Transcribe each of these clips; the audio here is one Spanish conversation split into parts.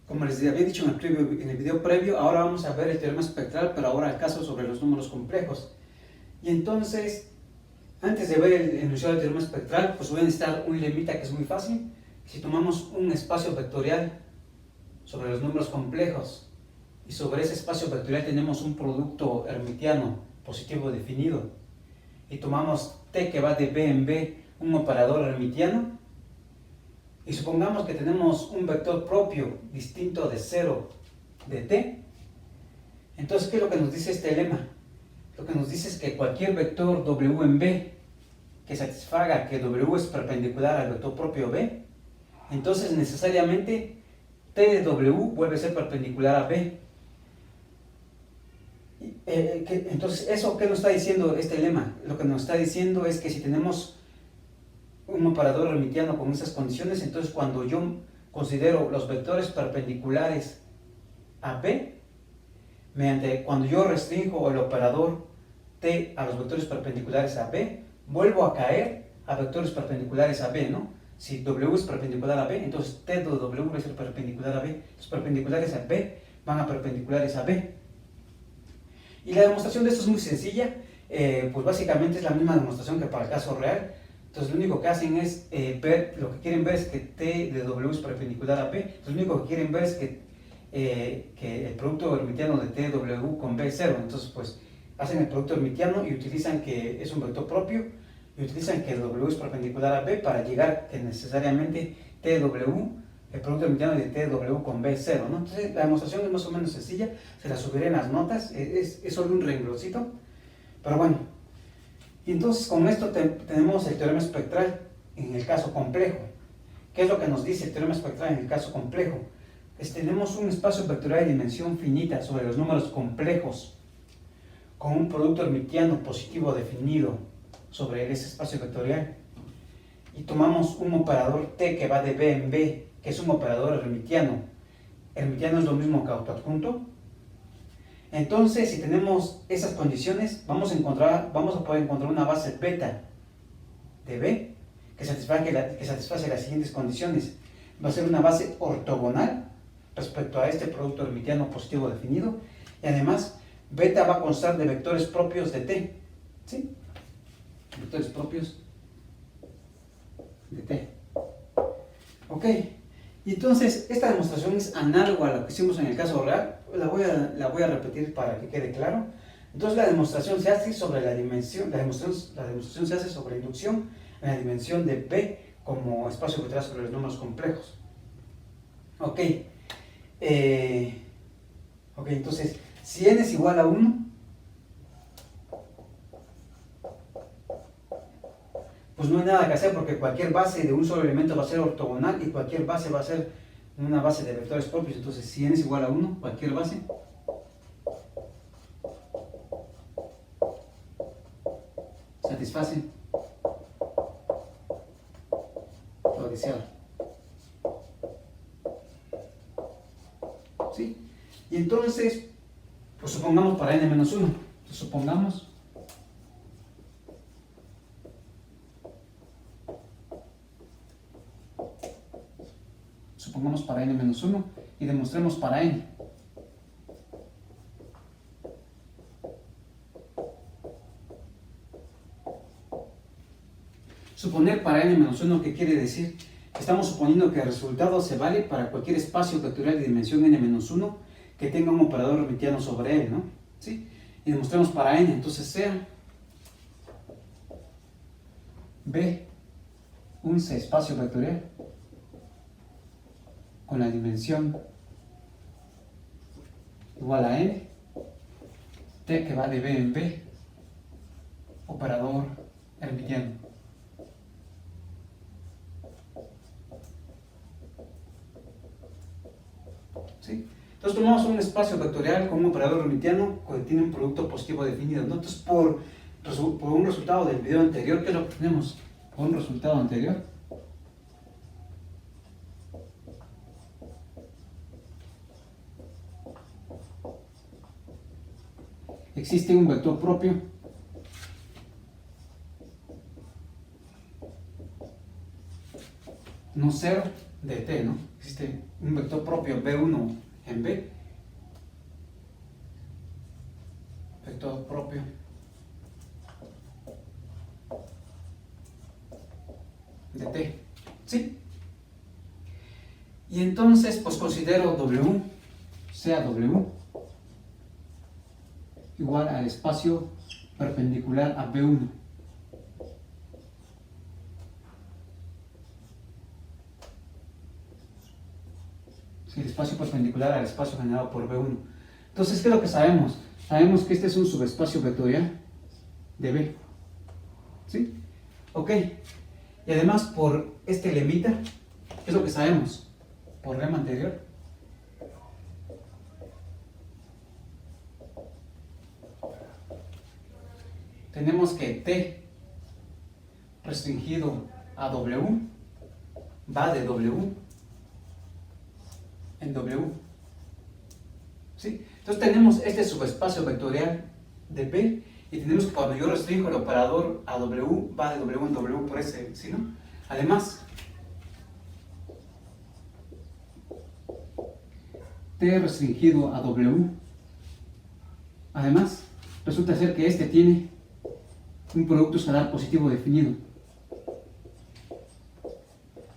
Como les había dicho en el video previo, ahora vamos a ver el teorema espectral, pero ahora el caso sobre los números complejos. Y entonces, antes de ver el enunciado del teorema espectral, pues voy a necesitar un lemita que es muy fácil. Si tomamos un espacio vectorial sobre los números complejos y sobre ese espacio vectorial tenemos un producto hermitiano positivo definido y tomamos t que va de b en b, un operador hermitiano, y supongamos que tenemos un vector propio distinto de 0 de t, entonces ¿qué es lo que nos dice este lema? Lo que nos dice es que cualquier vector w en b que satisfaga que w es perpendicular al vector propio b, entonces necesariamente t de w vuelve a ser perpendicular a b. Entonces, ¿eso qué nos está diciendo este lema? Lo que nos está diciendo es que si tenemos un operador hermitiano con esas condiciones, entonces cuando yo considero los vectores perpendiculares a b, cuando yo restringo el operador t a los vectores perpendiculares a b, vuelvo a caer a vectores perpendiculares a b, ¿no? Si w es perpendicular a b, entonces t de w va a ser perpendicular a b. Los perpendiculares a b van a perpendiculares a b. Y la demostración de esto es muy sencilla, pues básicamente es la misma demostración que para el caso real. Entonces lo único que hacen es lo que quieren ver es que t de w es perpendicular a b. Entonces lo único que quieren ver es que el producto hermitiano de t de w con b es 0. Entonces pues hacen el producto hermitiano y utilizan que es un vector propio y utilizan que w es perpendicular a b para llegar que necesariamente t de w, el producto hermitiano de t de w con b es 0, ¿no? Entonces la demostración es más o menos sencilla, se la subiré en las notas, es solo un rengloncito, pero bueno. Y entonces con esto tenemos el teorema espectral en el caso complejo. ¿Qué es lo que nos dice el teorema espectral en el caso complejo? Tenemos un espacio vectorial de dimensión finita sobre los números complejos con un producto hermitiano positivo definido sobre ese espacio vectorial y tomamos un operador t que va de b en b, que es un operador hermitiano. Hermitiano es lo mismo que autoadjunto. Entonces, si tenemos esas condiciones, vamos a poder encontrar una base beta de b que satisface las siguientes condiciones. Va a ser una base ortogonal respecto a este producto hermitiano positivo definido, y además beta va a constar de vectores propios de t, ¿sí? Vectores propios de t. Ok, y entonces esta demostración es análoga a lo que hicimos en el caso real. La voy a repetir para que quede claro. Entonces la demostración se hace sobre la demostración se hace sobre la inducción en la dimensión de p como espacio vectorial sobre los números complejos. Ok, entonces si n es igual a 1, pues no hay nada que hacer porque cualquier base de un solo elemento va a ser ortogonal y cualquier base va a ser una base de vectores propios. Entonces si n es igual a 1, cualquier base satisface lo deseado, ¿sí? Y entonces, pues supongamos para n-1, entonces supongamos para n-1 y demostremos para n. Suponer para n-1, ¿qué quiere decir? Estamos suponiendo que el resultado se vale para cualquier espacio vectorial de dimensión n-1 que tenga un operador hermitiano sobre él, ¿no? ¿Sí? Y demostremos para n, entonces sea B un espacio vectorial con la dimensión igual a n, t que va de b en b, operador hermitiano. ¿Sí? Entonces tomamos un espacio vectorial con un operador hermitiano que tiene un producto positivo definido, ¿no? Entonces por un resultado del video anterior, ¿qué es lo que tenemos? Por un resultado anterior, existe un vector propio no cero de T, ¿no? Existe un vector propio B1 en B, vector propio de T, ¿sí? Y entonces, pues considero W, sea W, igual al espacio perpendicular a B1. El espacio perpendicular al espacio generado por B1. Entonces, ¿qué es lo que sabemos? Sabemos que este es un subespacio vectorial de B. ¿Sí? Ok. Y además, por este lemita, ¿qué es lo que sabemos? Por lema anterior. Tenemos que T restringido a W va de W en W. ¿Sí? Entonces tenemos este subespacio vectorial de B y tenemos que cuando yo restringo el operador a W va de W en W por ese, ¿sí, no? Además, T restringido a W, además, resulta ser que este tiene un producto escalar positivo definido.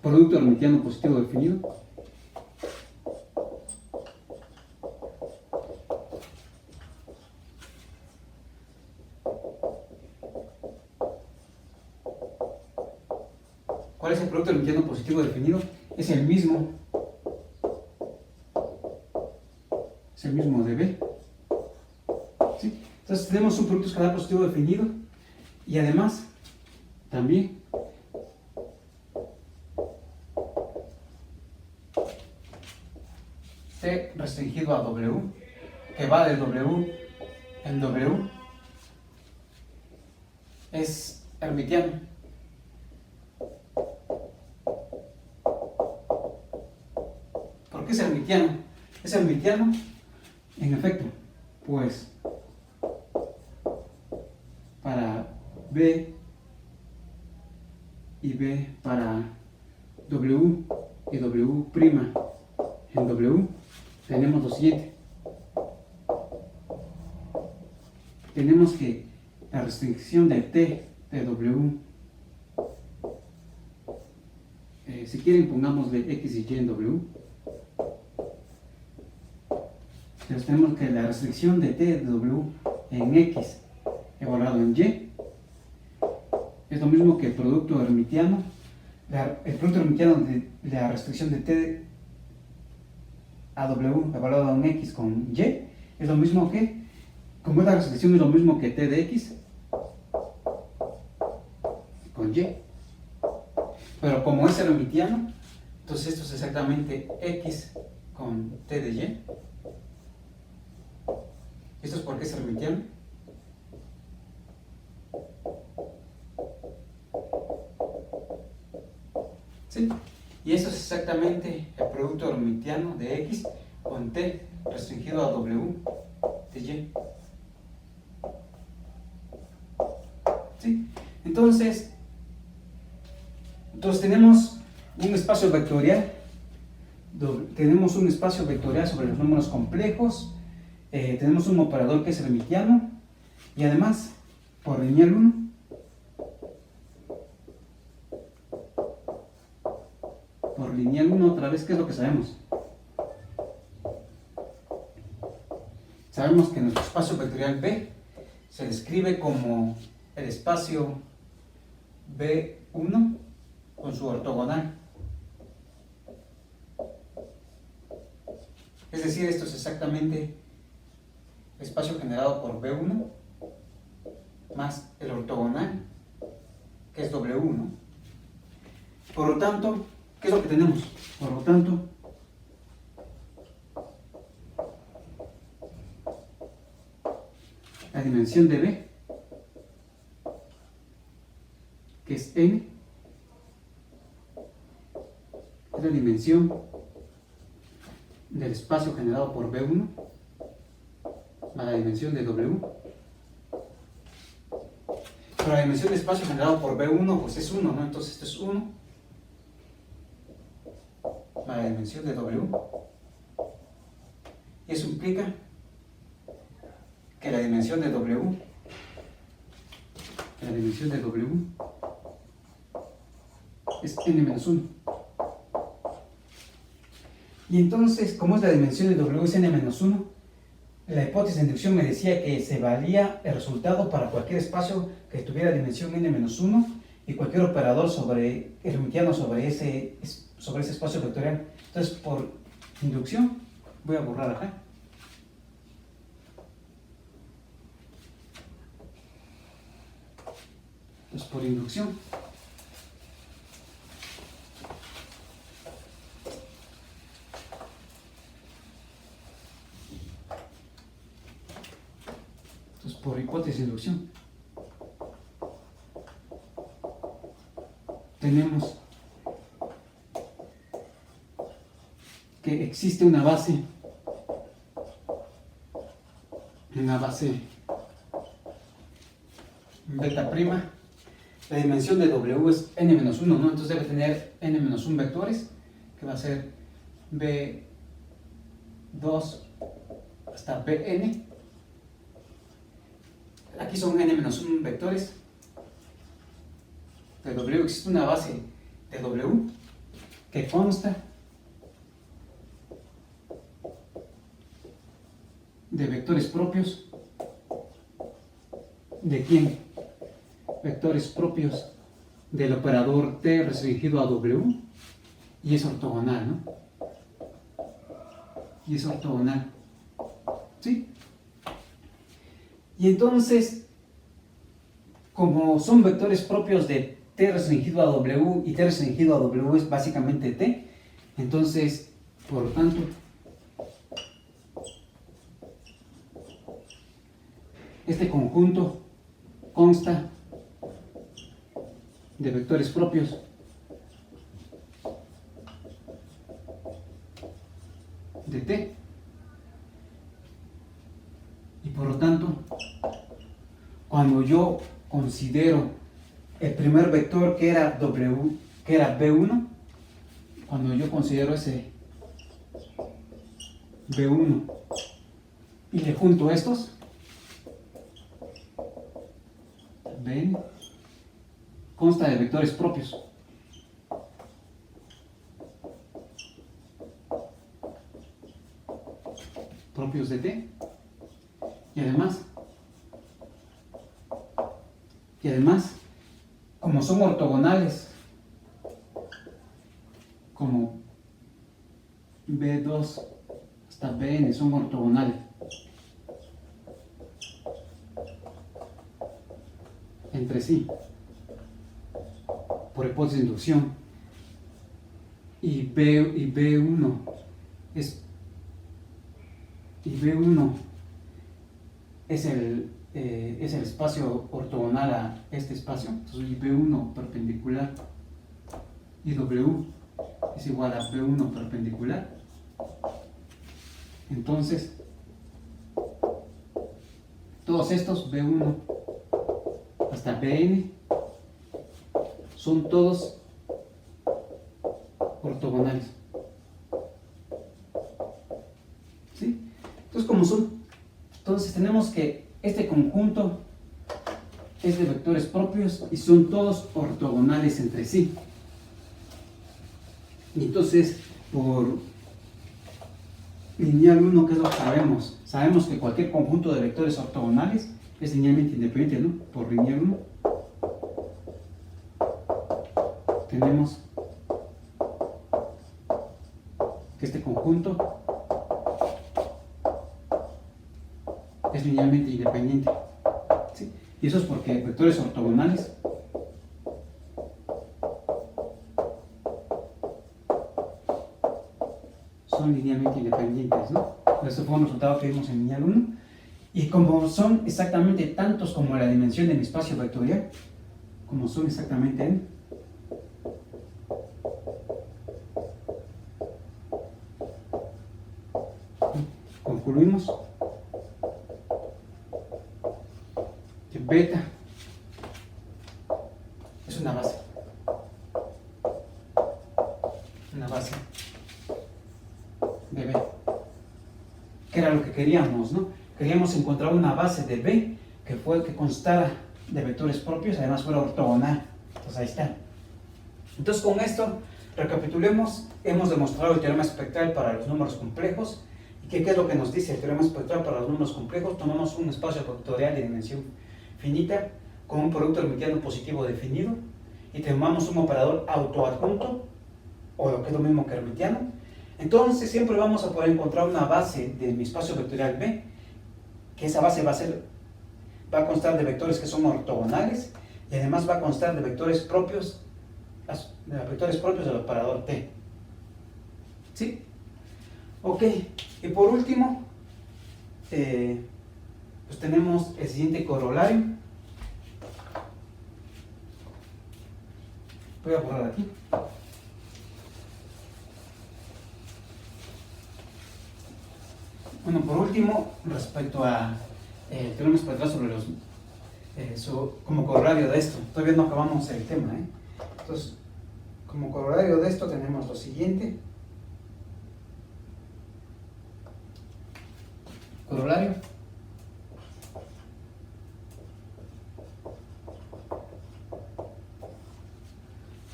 Producto hermitiano positivo definido. ¿Cuál es el producto hermitiano positivo definido? Es el mismo de B. ¿Sí? Entonces tenemos un producto escalar positivo definido y además también T restringido a W, que va de W en W, es hermitiano. ¿Por qué es hermitiano? Es hermitiano, en efecto, pues para B y B para W y W' en W tenemos lo siguiente. Tenemos que la restricción de T de W, si quieren pongámosle X y Y en W. Entonces tenemos que la restricción de T de W en X evaluado en Y es lo mismo que el producto hermitiano. El producto hermitiano de la restricción de T a W evaluado en X con Y es lo mismo que, como esta restricción es lo mismo que T de X con Y, pero como es hermitiano, entonces esto es exactamente X con T de Y. ¿Esto es porque es hermitiano? ¿Sí? Y eso es exactamente el producto hermitiano de X con T restringido a W de Y. ¿Sí? Entonces tenemos un espacio vectorial. Tenemos un espacio vectorial sobre los números complejos. Tenemos un operador que es hermitiano. Y además, por lineal 1, otra vez, ¿qué es lo que sabemos? Sabemos que nuestro espacio vectorial B se describe como el espacio B1 con su ortogonal. Es decir, esto es exactamente el espacio generado por B1 más el ortogonal, que es W1. Por lo tanto, ¿qué es lo que tenemos? Por lo tanto, la dimensión de B, que es N, es la dimensión del espacio generado por B1 más la dimensión de W. Pero la dimensión del espacio generado por B1 pues es 1, ¿no? Entonces esto es 1 para la dimensión de W. Y eso implica que la dimensión de W, es n-1. Y entonces, como es la dimensión de W es n-1, la hipótesis de inducción me decía que se valía el resultado para cualquier espacio que tuviera dimensión n-1 y cualquier operador hermitiano sobre ese espacio vectorial. Entonces, por inducción, voy a borrar acá. Entonces, por inducción, por hipótesis de inducción, tenemos que existe una base beta prima. La dimensión de W es n-1, ¿no? Entonces debe tener n-1 vectores, que va a ser b2 hasta bn. Aquí son n-1 vectores de W. Existe una base de W que consta de vectores propios. ¿De quién? Vectores propios del operador T restringido a W, y es ortogonal, ¿no? Y es ortogonal, ¿sí? Y entonces, como son vectores propios de T restringido a W, y T restringido a W es básicamente T, entonces, por lo tanto, este conjunto consta de vectores propios de T, y por lo tanto, cuando yo considero el primer vector que era W, que era B1, cuando yo considero ese B1 y le junto estos, ven, consta de vectores propios. Propios de T. Y además, como son ortogonales, como B2 hasta Bn son ortogonales entre sí, por hipótesis de inducción, y B1 es el espacio ortogonal a este espacio. Entonces B1 perpendicular y W es igual a B1 perpendicular. Entonces todos estos B1 hasta Bn son todos ortogonales, ¿sí? Entonces tenemos que este conjunto es de vectores propios y son todos ortogonales entre sí. Y entonces, por lineal 1, ¿qué es lo que sabemos? Sabemos que cualquier conjunto de vectores ortogonales es linealmente independiente, ¿no? Por lineal 1 tenemos que este conjunto es linealmente independiente, ¿sí? Y eso es porque vectores ortogonales son linealmente independientes, ¿no? Este fue un resultado que vimos en lineal 1. Y como son exactamente tantos como la dimensión de mi espacio vectorial, como son exactamente n, concluimos que beta es una base de B. Que era lo que queríamos, ¿no? Queríamos encontrar una base de B que constara de vectores propios, además fuera ortogonal. Entonces ahí está. Entonces con esto, recapitulemos, hemos demostrado el teorema espectral para los números complejos. ¿Y qué es lo que nos dice el teorema espectral para los números complejos? Tomamos un espacio vectorial de dimensión finita con un producto hermitiano positivo definido y tomamos un operador autoadjunto, o lo que es lo mismo que hermitiano. Entonces siempre vamos a poder encontrar una base de mi espacio vectorial B, que esa base va a constar de vectores que son ortogonales y además va a constar de vectores propios del operador T. ¿Sí? Ok, y por último, pues tenemos el siguiente corolario. Voy a borrar aquí. Bueno, por último, respecto a teorema espectral sobre los como corolario de esto, todavía no acabamos el tema, ¿eh? Entonces, como corolario de esto tenemos lo siguiente. Corolario.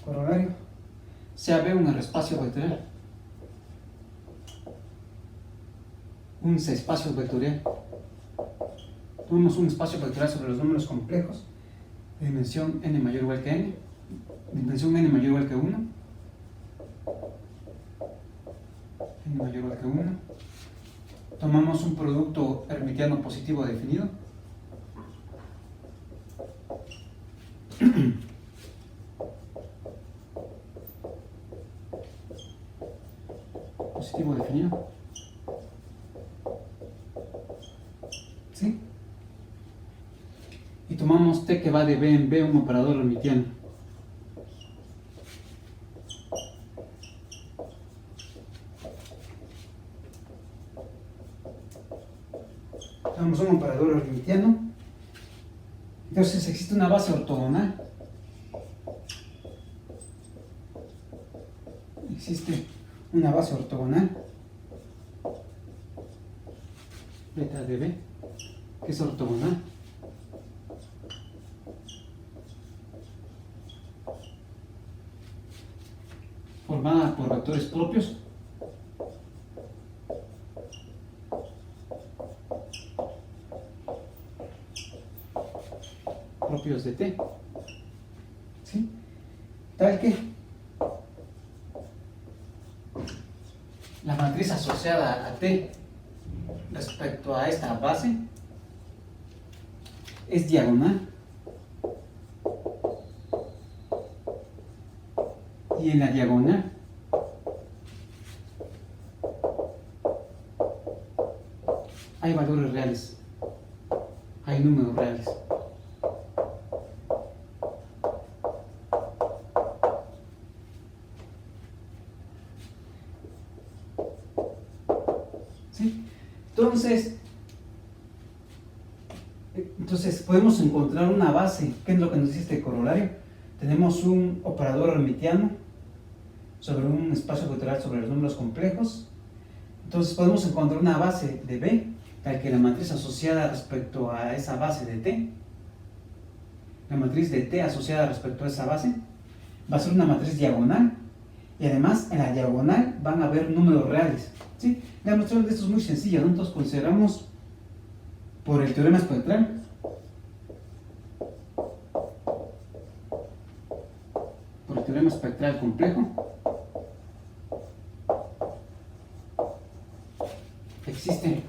Corolario. Sea B un espacio vectorial. Un espacio vectorial. Tomamos un espacio vectorial sobre los números complejos de dimensión n mayor o igual que n, dimensión n mayor o igual que 1, n mayor o igual que 1. Tomamos un producto hermitiano positivo definido. Positivo definido. ¿Sí? Y tomamos T que va de B en B, un operador hermitiano. Tomamos un operador hermitiano. Entonces existe una base ortogonal. Existe una base ortogonal. Beta de B, que es ortogonal. Formada por vectores propios. Propios de T. ¿Sí? Tal que la matriz asociada a T respecto a esta base es diagonal. Y en la diagonal hay valores reales, hay números reales. ¿Sí? Entonces podemos encontrar una base. ¿Qué es lo que nos dice este corolario? Tenemos un operador hermitiano sobre un espacio vectorial sobre los números complejos. Entonces podemos encontrar una base de B, tal que la matriz asociada respecto a esa base de T, la matriz de T asociada respecto a esa base, va a ser una matriz diagonal, y además en la diagonal van a haber números reales. ¿Sí? La demostración de esto es muy sencilla, ¿no? Entonces consideramos por el teorema espectral complejo, existe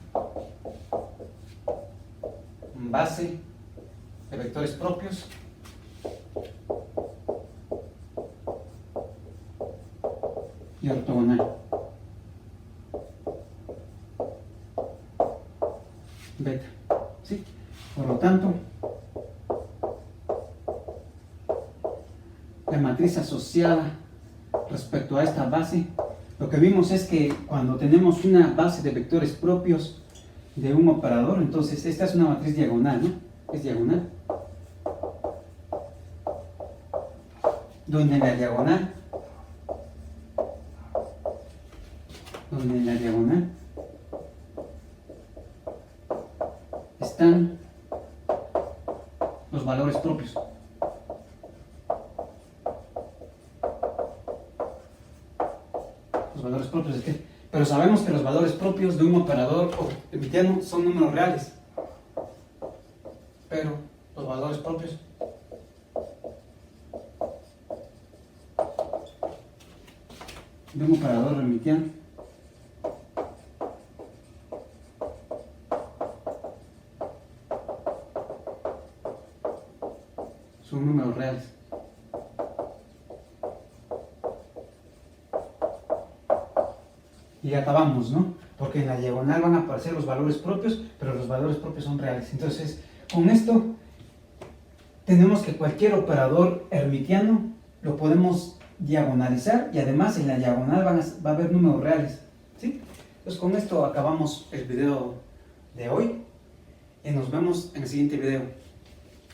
base de vectores propios y ortogonal. Beta. ¿Sí? Por lo tanto, la matriz asociada respecto a esta base, lo que vimos es que cuando tenemos una base de vectores propios de un operador, entonces esta es una matriz diagonal, ¿no? Es diagonal. Donde en la diagonal donde en la diagonal están los valores propios. Los valores propios de qué? Pero sabemos que los valores propios de un operador hermitiano son números reales. Pero los valores propios de un operador hermitiano son números reales. Y acabamos, ¿no? Porque en la diagonal van a aparecer los valores propios, pero los valores propios son reales. Entonces, con esto tenemos que cualquier operador hermitiano lo podemos diagonalizar y además en la diagonal va a haber números reales, ¿sí? Entonces con esto acabamos el video de hoy y nos vemos en el siguiente video.